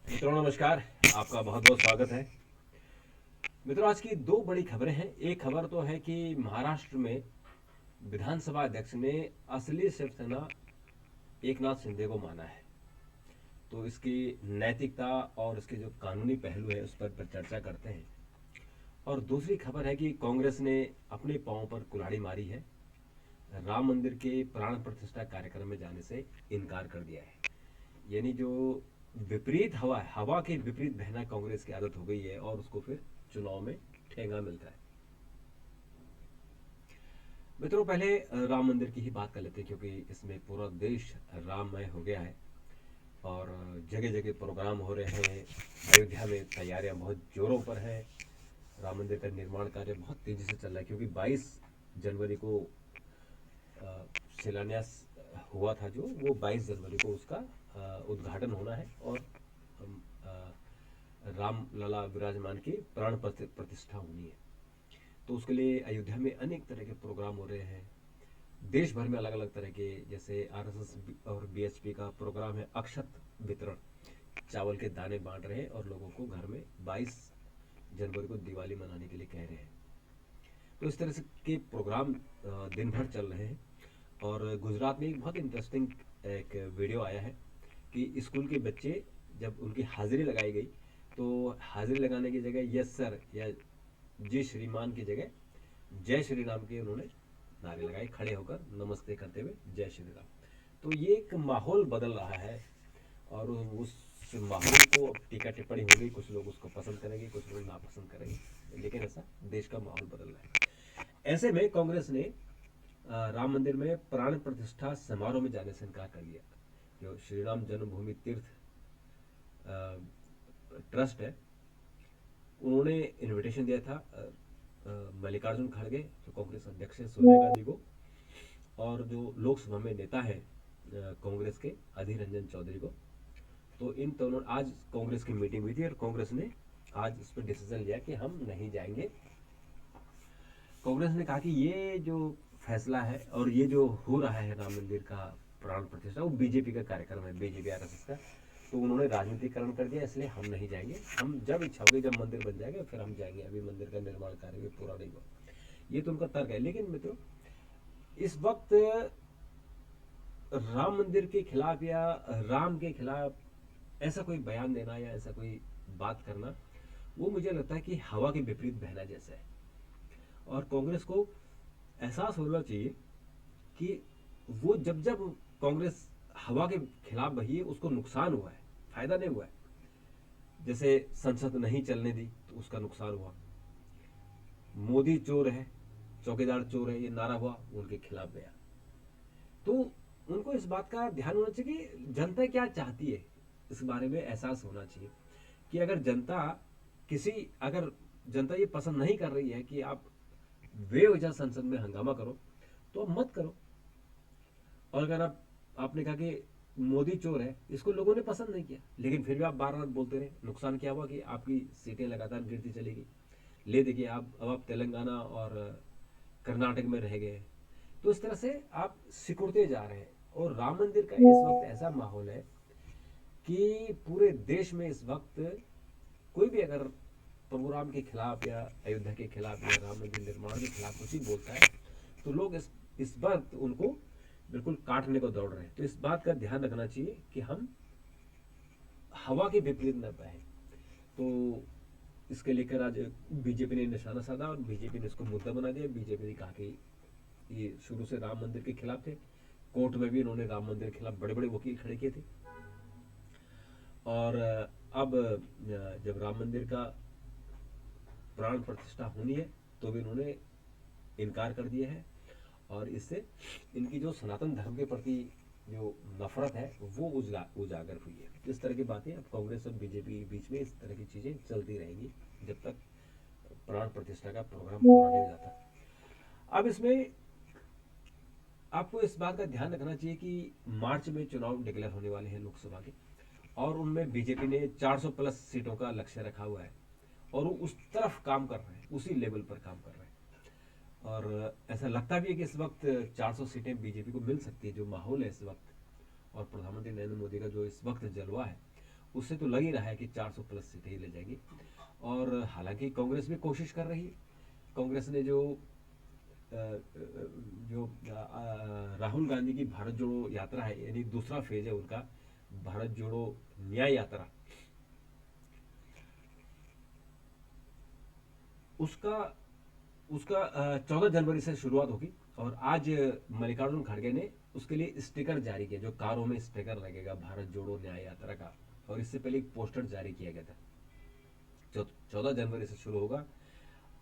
मित्रों नमस्कार। आपका बहुत बहुत स्वागत है। मित्रों, आज की दो बड़ी खबरें हैं। एक खबर तो है कि महाराष्ट्र में विधानसभा अध्यक्ष ने असली शिवसेना एकनाथ शिंदे को माना है, तो इसकी नैतिकता और इसके जो कानूनी पहलू है उस पर चर्चा करते हैं। और दूसरी खबर है कि कांग्रेस ने अपने पांव पर कुल्हाड़ी मारी है, राम मंदिर के प्राण प्रतिष्ठा कार्यक्रम में जाने से इनकार कर दिया है। यानी जो विपरीत हवा है, हवा के विपरीत बहना कांग्रेस की आदत हो गई है और उसको फिर चुनाव में ठेंगा मिलता है। मित्रों, पहले राम मंदिर की ही बात कर लेते हैं, क्योंकि इसमें पूरा देश राममय हो गया है और जगह जगह प्रोग्राम हो रहे हैं। अयोध्या में तैयारियां बहुत जोरों पर है। राम मंदिर का निर्माण कार्य बहुत तेजी से चल रहा है, क्योंकि 22 जनवरी को शिलान्यास हुआ था, जो वो 22 जनवरी को उसका उद्घाटन होना है और राम लला विराजमान की प्राण प्रतिष्ठा होनी है। तो उसके लिए अयोध्या में अनेक तरह के प्रोग्राम हो रहे हैं। देश भर में अलग अलग तरह के, जैसे आरएसएस और बीएचपी का प्रोग्राम है अक्षत वितरण, चावल के दाने बांट रहे हैं और लोगों को घर में 22 जनवरी को दिवाली मनाने के लिए कह रहे हैं। तो इस तरह से के प्रोग्राम दिन भर चल रहे हैं। और गुजरात में एक बहुत इंटरेस्टिंग एक वीडियो आया है कि स्कूल के बच्चे, जब उनकी हाजिरी लगाई गई, तो हाजिरी लगाने की जगह यस सर या जी श्रीमान की जगह जय श्री राम के उन्होंने नारे लगाए, खड़े होकर नमस्ते करते हुए जय श्री राम। तो ये एक माहौल बदल रहा है और उस माहौल को अब टीका टिप्पणी होगी। कुछ लोग उसको पसंद करेंगे, कुछ लोग नापसंद करेंगे, लेकिन ऐसा देश का माहौल बदल रहा है। ऐसे में कांग्रेस ने राम मंदिर में प्राण प्रतिष्ठा समारोह में जाने से इनकार कर दिया। जो श्री राम जन्मभूमि तीर्थ ट्रस्ट है, उन्होंने इनविटेशन दिया था मल्लिकार्जुन खड़गे, जो कांग्रेस अध्यक्ष है, सोनिया गांधी को, और जो लोकसभा में नेता है कांग्रेस के अधीर रंजन चौधरी को। तो इन दोनों, आज कांग्रेस की मीटिंग हुई थी और कांग्रेस ने आज इस पर डिसीजन लिया कि हम नहीं जाएंगे। कांग्रेस ने कहा कि ये जो फैसला है और ये जो हो रहा है राम मंदिर का प्राण प्रतिष्ठा, वो बीजेपी का कार्यक्रम है, बीजेपी आरएसएस का। तो उन्होंने राजनीतिकरण कर दिया, इसलिए हम नहीं जाएंगे। हम जब इच्छा होगी, जब मंदिर बन जाएगा फिर हम जाएंगे, अभी मंदिर का निर्माण कार्य भी पूरा नहीं हुआ। ये तो उनका तर्क है। लेकिन मित्रों, इस वक्त राम मंदिर के खिलाफ या राम के खिलाफ ऐसा कोई बयान देना या ऐसा कोई बात करना, वो मुझे लगता है कि हवा के विपरीत बहना जैसा है। और कांग्रेस को एहसास होना चाहिए कि वो जब जब कांग्रेस हवा के खिलाफ बही है, उसको नुकसान हुआ है, फायदा नहीं हुआ है। जैसे संसद नहीं चलने दी तो उसका नुकसान हुआ। मोदी चोर है, चौकीदार चोर है, ये नारा हुआ, उनके खिलाफ गया। तो उनको इस बात का ध्यान होना चाहिए कि जनता क्या चाहती है, इस बारे में एहसास होना चाहिए कि अगर जनता ये पसंद नहीं कर रही है कि आप बेवजह संसद में हंगामा करो, तो आप मत करो। और अगर आपने कहा कि मोदी चोर है, इसको लोगों ने पसंद नहीं किया, लेकिन फिर भी आप बार बार बोलते रहे, नुकसान क्या हुआ कि आपकी सीटें लगातार गिरती चलेगी। ले देखिए, अब आप तेलंगाना और कर्नाटक में रह गए। तो इस तरह से आप सिकुड़ते जा रहे हैं। और राम मंदिर का इस वक्त ऐसा माहौल है कि पूरे देश में इस वक्त कोई भी अगर प्रभु राम के खिलाफ या अयोध्या के खिलाफ या राम मंदिर निर्माण के खिलाफ कुछ ही बोलता है, तो लोग इस वक्त उनको बिल्कुल काटने को दौड़ रहे हैं। तो इस बात का ध्यान रखना चाहिए कि हम हवा के विपरीत न बहें। तो इसके लेकर आज बीजेपी ने निशाना साधा और बीजेपी ने इसको मुद्दा बना दिया। बीजेपी ने कहा कि ये शुरू से राम मंदिर के खिलाफ थे। कोर्ट में भी इन्होंने राम मंदिर के खिलाफ बड़े बड़े वकील खड़े किए थे। और अब जब राम मंदिर का प्राण प्रतिष्ठा होनी है, तो भी इन्होंने इनकार कर दिया है। और इससे इनकी जो सनातन धर्म के प्रति जो नफरत है वो उजागर हुई है। इस तरह की बातें अब कांग्रेस और बीजेपी के बीच में इस तरह की चीजें चलती रहेंगी जब तक प्राण प्रतिष्ठा का प्रोग्राम पूरा नहीं हो जाता। अब इसमें आपको इस बात का ध्यान रखना चाहिए कि मार्च में चुनाव डिक्लेयर होने वाले हैं लोकसभा के, और उनमें बीजेपी ने 400 प्लस सीटों का लक्ष्य रखा हुआ है और वो उस तरफ काम कर रहे हैं, उसी लेवल पर काम कर रहे हैं। और ऐसा लगता भी है कि इस वक्त 400 सीटें बीजेपी को मिल सकती है, जो माहौल है इस वक्त। और प्रधानमंत्री नरेंद्र मोदी का जो इस वक्त जलवा है, उससे तो लग ही रहा है कि 400 प्लस सीटें ही ले जाएगी। और हालांकि कांग्रेस भी कोशिश कर रही है। कांग्रेस ने जो राहुल गांधी की भारत जोड़ो यात्रा है, यानी दूसरा फेज है उनका, भारत जोड़ो न्याय यात्रा, उसका उसका 14 जनवरी से शुरुआत होगी। और आज मल्लिकार्जुन खड़गे ने उसके लिए स्टिकर जारी किया, जो कारों में स्टिकर लगेगा भारत जोड़ो न्याय यात्रा का। और इससे पहले एक पोस्टर जारी किया गया था। 14 जनवरी से शुरू होगा।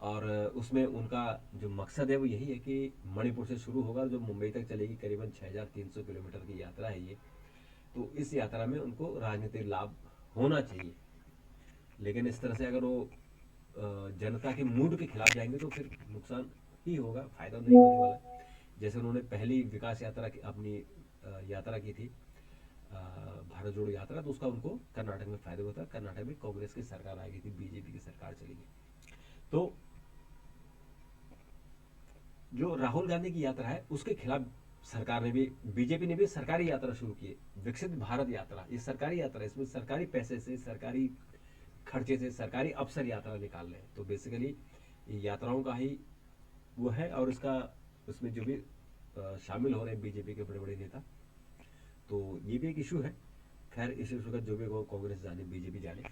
और उसमें उनका जो मकसद है वो यही है कि मणिपुर से शुरू होगा, जो मुंबई तक चलेगी, करीबन 6300 किलोमीटर की यात्रा है ये। तो इस यात्रा में उनको राजनीतिक लाभ होना चाहिए। लेकिन इस तरह से अगर वो जनता के मूड के खिलाफ जाएंगे तो फिर नुकसान ही होगा, फायदा नहीं होने वाला। जैसे उन्होंने पहली विकास यात्रा की, अपनी यात्रा की थी, भारत जोड़ो यात्रा, तो उसका उनको कर्नाटक में फायदा हुआ था। कर्नाटक में कांग्रेस की सरकार आ गई थी, बीजेपी की सरकार चली गई। तो जो राहुल गांधी की यात्रा है उसके खिलाफ सरकार ने भी, बीजेपी ने भी सरकारी यात्रा शुरू की है, विकसित भारत यात्रा। ये सरकारी यात्रा है, इसमें सरकारी पैसे से, सरकारी खर्चे से सरकारी अफसर यात्रा निकाल रहे हैं। तो बेसिकली यात्राओं का ही वो है। और इसका, उसमें जो भी शामिल हो रहे हैं बीजेपी के बड़े बड़े नेता, तो ये भी एक इशू है। खैर इस इशू का जो भी वो कांग्रेस जाने, बीजेपी जाने,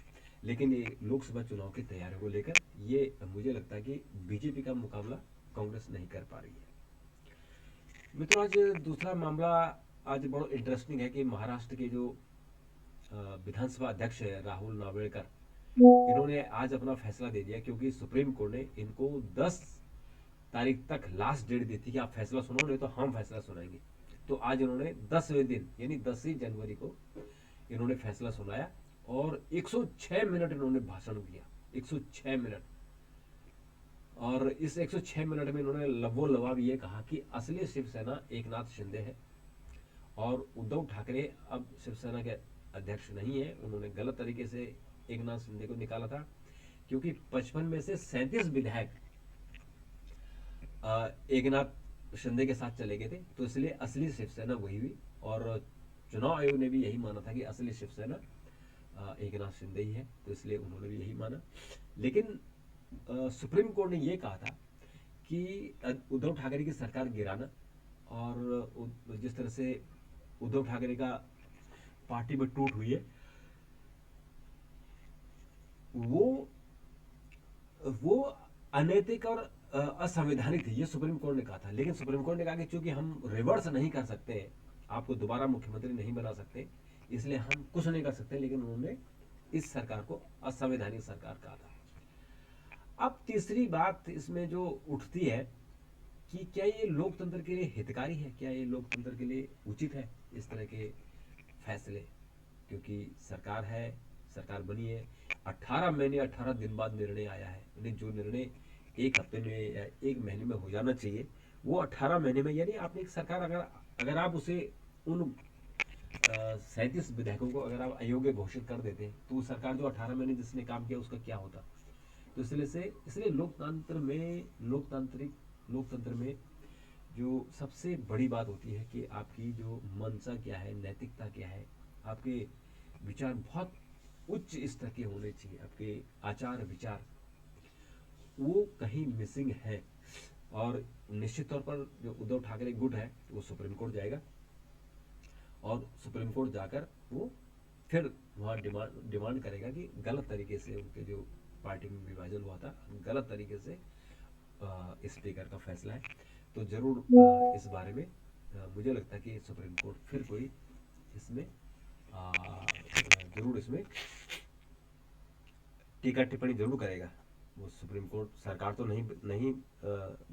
लेकिन ये लोकसभा चुनाव की तैयारियों को लेकर ये मुझे लगता है कि बीजेपी का मुकाबला कांग्रेस नहीं कर पा रही है। मित्रों, आज दूसरा मामला आज बड़ा इंटरेस्टिंग है कि महाराष्ट्र के जो विधानसभा अध्यक्ष है राहुल नार्वेकर, इन्होंने आज अपना फैसला दे दिया, क्योंकि सुप्रीम कोर्ट ने इनको 10 तारीख तक लास्ट डेट दी थी कि आप फैसला सुनो, नहीं तो हम फैसला सुनाएंगे। तो आज इन्होंने 10वें दिन यानी 10 जनवरी को इन्होंने फैसला सुनाया। और 106 मिनट इन्होंने भाषण दिया, 106 मिनट। और इस 106 मिनट में इन्होंने लबो लबाब ये कहा कि असली शिवसेना एकनाथ शिंदे है और उद्धव ठाकरे अब शिवसेना के अध्यक्ष नहीं है। उन्होंने गलत तरीके से एकनाथ शिंदे को निकाला था, क्योंकि 55 में से 37 विधायक एकनाथ शिंदे के साथ चले गए थे, तो इसलिए असली शिवसेना वही हुई। और चुनाव आयोग ने भी यही माना था कि असली शिवसेना एकनाथ शिंदे ही है, तो इसलिए उन्होंने भी यही माना। लेकिन सुप्रीम कोर्ट ने यह कहा था कि उद्धव ठाकरे की सरकार गिराना, और जिस तरह से उद्धव ठाकरे का पार्टी में टूट हुई है, वो वो अनैतिक और असंवैधानिक थी, ये सुप्रीम कोर्ट ने कहा था। लेकिन सुप्रीम कोर्ट ने कहा कि चूंकि हम रिवर्स नहीं कर सकते, आपको दोबारा मुख्यमंत्री नहीं बना सकते, इसलिए हम कुछ नहीं कर सकते। लेकिन उन्होंने इस सरकार को असंवैधानिक सरकार कहा था। अब तीसरी बात इसमें जो उठती है कि क्या ये लोकतंत्र के लिए हितकारी है, क्या ये लोकतंत्र के लिए उचित है इस तरह के फैसले। क्योंकि सरकार है, सरकार बनी है, 18 महीने 18 दिन बाद निर्णय आया है। यानी जो निर्णय 1 हफ्ते में या 1 महीने में हो जाना चाहिए, वो 18 महीने में। यानी आपने एक सरकार, अगर अगर आप उसे उन 37 विधायकों को अगर आप अयोग्य घोषित कर देते हैं, तो सरकार जो 18 महीने जिसने काम किया उसका क्या होता। तो इसलिए लोकतंत्र में जो सबसे बड़ी बात होती है कि आपकी जो मंशा क्या है, नैतिकता क्या है, आपके विचार बहुत उच्च स्तर के होने चाहिए, आपके आचार विचार वो कहीं मिसिंग है। और निश्चित तौर पर जो उद्धव ठाकरे गुट है वो सुप्रीम कोर्ट जाएगा, और सुप्रीम कोर्ट जाकर वो फिर वहाँ डिमांड करेगा कि गलत तरीके से उनके जो पार्टी में विभाजन हुआ था, गलत तरीके से स्पीकर का फैसला है। तो जरूर इस बारे में मुझे लगता है कि सुप्रीम कोर्ट फिर कोई इसमें जरूर इसमें टीका टिप्पणी जरूर करेगा। वो सुप्रीम कोर्ट, सरकार तो नहीं नहीं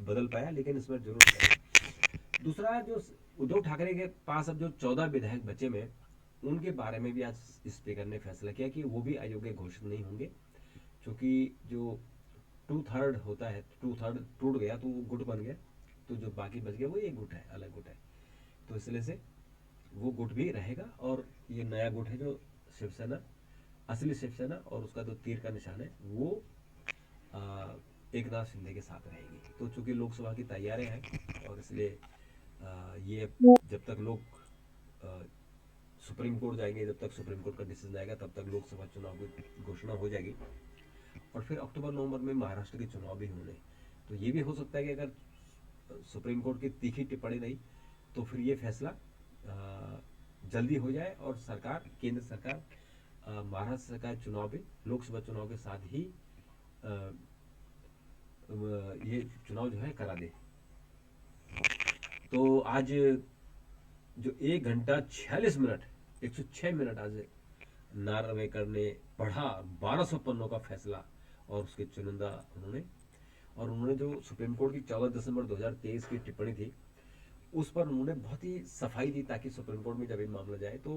बदल पाया, लेकिन इसमें जरूर करेगा। दूसरा, जो उद्धव ठाकरे के पास अब जो 14 विधायक बचे में, उनके बारे में भी आज स्पीकर ने फैसला किया कि वो भी अयोग्य घोषित नहीं होंगे। क्योंकि जो 2/3 होता है, 2/3 टूट गया तो वो गुट बन गया, तो जो बाकी बच गया वो एक गुट है, अलग गुट है। तो इसलिए से वो गुट भी रहेगा, और ये नया गुट है जो शिवसेना, असली शिवसेना, और उसका जो तीर का निशान है वो एकनाथ शिंदे के साथ रहेगी। तो चूंकि लोकसभा की तैयारियां हैं, और इसलिए ये जब तक लोग सुप्रीम कोर्ट जाएंगे, जब तक सुप्रीम कोर्ट का डिसीजन आएगा तब तक लोकसभा चुनाव की घोषणा हो जाएगी, और फिर अक्टूबर नवंबर में महाराष्ट्र के चुनाव भी होने। तो ये भी हो सकता है कि अगर सुप्रीम कोर्ट की तीखी टिप्पणी रही तो फिर ये फैसला जल्दी हो जाए और सरकार, केंद्र सरकार महाराष्ट्र सरकार चुनाव भी लोकसभा चुनाव के साथ ही ये चुनाव जो है करा दे। तो आज जो 1 घंटा 46 मिनट 106 मिनट आज नार्वेकर ने पढ़ा 1200 पन्नों का फैसला, और उसके चुनिंदा उन्होंने जो सुप्रीम कोर्ट की 14 दिसंबर 2023 की टिप्पणी थी उस पर उन्होंने बहुत ही सफाई दी, ताकि सुप्रीम कोर्ट में जब ये मामला जाए तो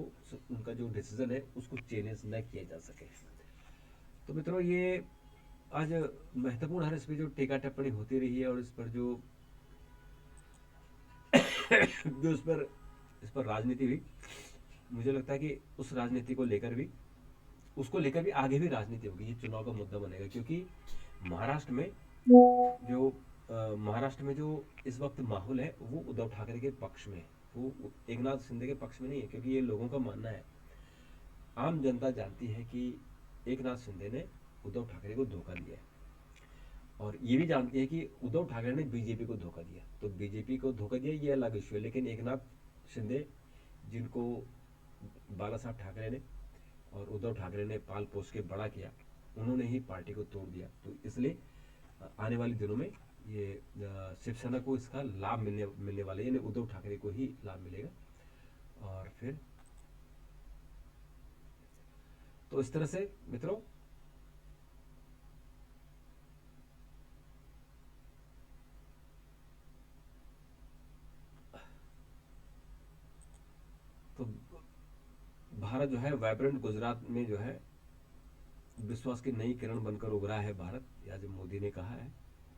उनका जो डिसीजन है उसको चेंज न किया जा सके। तो मित्रों, ये आज महत्वपूर्ण है, इस पर जो टीका टिप्पणी होती रही है, और इस पर जो इस पर राजनीति भी, मुझे लगता है कि उस राजनीति को लेकर भी, उसको लेकर भी आगे भी राजनीति होगी, ये चुनाव का मुद्दा बनेगा। क्योंकि महाराष्ट्र में जो इस वक्त माहौल है वो उद्धव ठाकरे के पक्ष में है, वो एकनाथ शिंदे के पक्ष में नहीं है। क्योंकि ये लोगों का मानना है, आम जनता जानती है कि एकनाथ शिंदे ने उद्धव ठाकरे को धोखा दिया है, और ये भी जानती है कि उद्धव ठाकरे ने बीजेपी को धोखा दिया। तो बीजेपी को धोखा दिया ये अलग इश्यू है, लेकिन एकनाथ शिंदे, जिनको बाला साहब ठाकरे ने और उद्धव ठाकरे ने पाल पोस के बड़ा किया, उन्होंने ही पार्टी को तोड़ दिया। तो इसलिए आने वाले दिनों में ये शिवसेना को इसका लाभ मिलने वाला है, यानी उद्धव ठाकरे को ही लाभ मिलेगा। और फिर तो इस तरह से मित्रों, तो भारत जो है वाइब्रेंट, गुजरात में जो है विश्वास की नई किरण बनकर उभरा है भारत, या जो मोदी ने कहा है।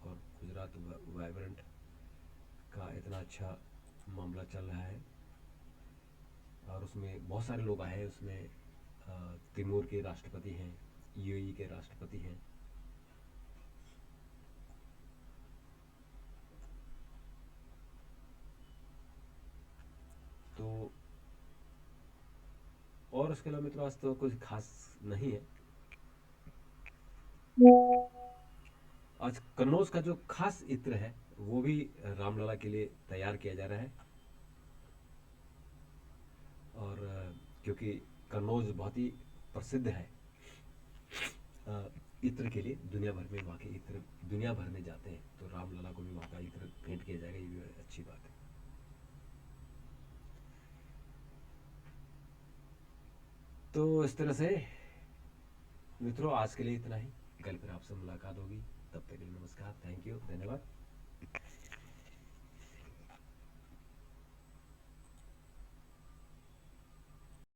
और गुजरात वाइब्रेंट का इतना अच्छा मामला चल रहा है, और उसमें बहुत सारे लोग आए हैं। उसमें तिमोर के राष्ट्रपति हैं, यूएई के राष्ट्रपति हैं। तो और उसके अलावा मित्रों आज तो कुछ खास नहीं है। आज कन्नौज का जो खास इत्र है वो भी रामलला के लिए तैयार किया जा रहा है। और क्योंकि कन्नौज बहुत ही प्रसिद्ध है इत्र के लिए, दुनिया भर में वहाँ के इत्र दुनिया भर में जाते हैं, तो रामलला को भी वहाँ का इत्र भेंट किया जाएगा, ये भी अच्छी बात है। तो इस तरह से मित्रों आज के लिए इतना ही, कल फिर आपसे मुलाकात होगी, तब तक के लिए नमस्कार, थैंक यू, धन्यवाद।